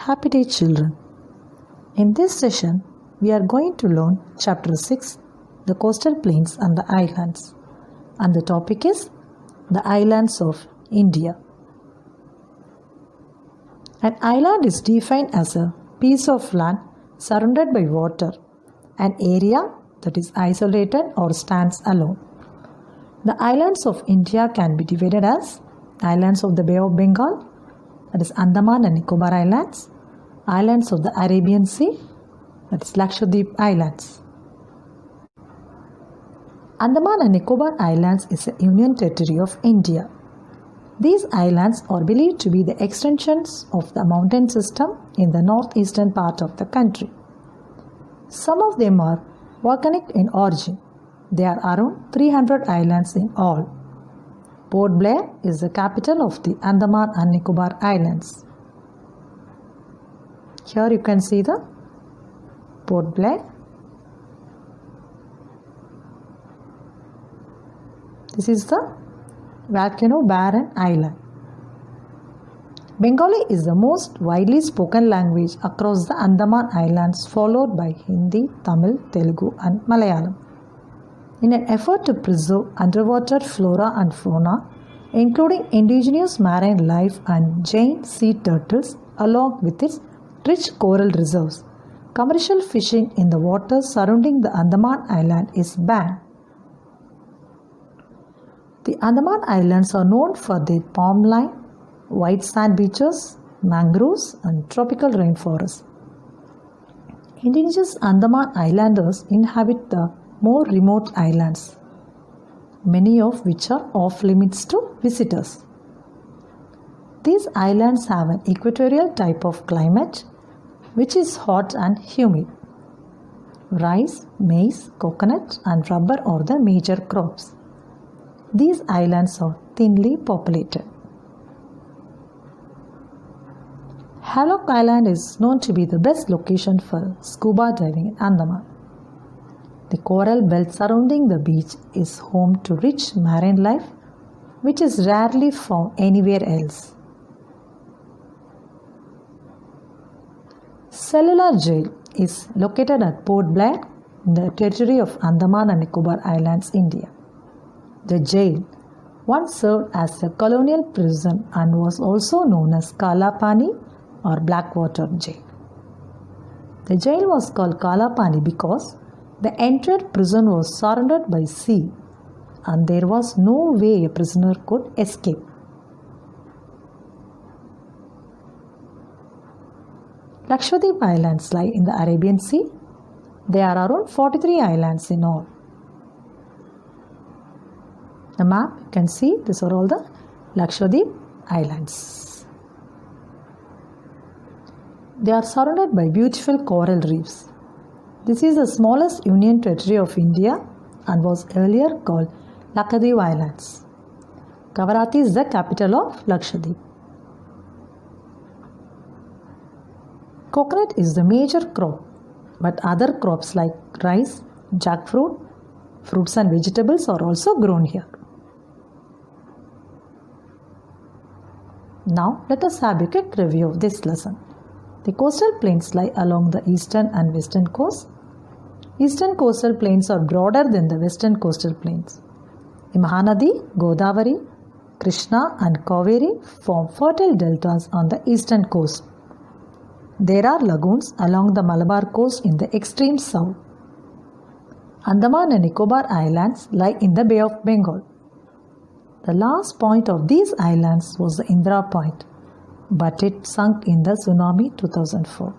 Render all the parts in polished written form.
Happy day, children. In this session, we are going to learn Chapter 6, the coastal plains and the islands. And the topic is the islands of India. An island is defined as a piece of land surrounded by water, an area that is isolated or stands alone. The islands of India can be divided as islands of the Bay of Bengal, that is Andaman and Nicobar Islands, islands of the Arabian Sea, that is Lakshadweep Islands. Andaman and Nicobar Islands is a union territory of India. These islands are believed to be the extensions of the mountain system in the northeastern part of the country. Some of them are volcanic in origin. There are around 300 islands in all. Port Blair is the capital of the Andaman and Nicobar Islands. Here you can see the Port Blair. This is the volcano barren island. Bengali is the most widely spoken language across the Andaman Islands, followed by Hindi, Tamil, Telugu and Malayalam. In an effort to preserve underwater flora and fauna, including indigenous marine life and giant sea turtles, along with its rich coral reserves, commercial fishing in the waters surrounding the Andaman Island is banned. The Andaman Islands are known for their palm line, white sand beaches, mangroves, and tropical rainforests. Indigenous Andaman Islanders inhabit the more remote islands, many of which are off limits to visitors. These islands have an equatorial type of climate, which is hot and humid. Rice, maize, coconut, and rubber are the major crops. These islands are thinly populated. Havelock Island is known to be the best location for scuba diving in Andaman. The coral belt surrounding the beach is home to rich marine life, which is rarely found anywhere else. Cellular Jail is located at Port Blair in the territory of Andaman and Nicobar Islands, India. The jail once served as a colonial prison and was also known as Kalapani or Blackwater Jail. The jail was called Kalapani because the entire prison was surrounded by sea and there was no way a prisoner could escape. Lakshadweep Islands lie in the Arabian Sea. There are around 43 islands in all. The map, you can see these are all the Lakshadweep Islands. They are surrounded by beautiful coral reefs. This is the smallest union territory of India and was earlier called Lakshadweep Islands. Kavaratti is the capital of Lakshadweep. Coconut is the major crop, but other crops like rice, jackfruit, fruits and vegetables are also grown here. Now let us have a quick review of this lesson. The coastal plains lie along the eastern and western coast. Eastern coastal plains are broader than the western coastal plains. The Mahanadi, Godavari, Krishna and Kaveri form fertile deltas on the eastern coast. There are lagoons along the Malabar coast in the extreme south. Andaman and Nicobar Islands lie in the Bay of Bengal. The last point of these islands was the Indra Point, but it sunk in the tsunami 2004.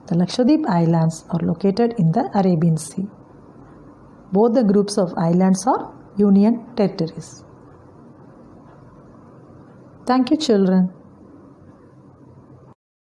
The Lakshadweep Islands are located in the Arabian Sea. Both the groups of islands are union territories. Thank you, children.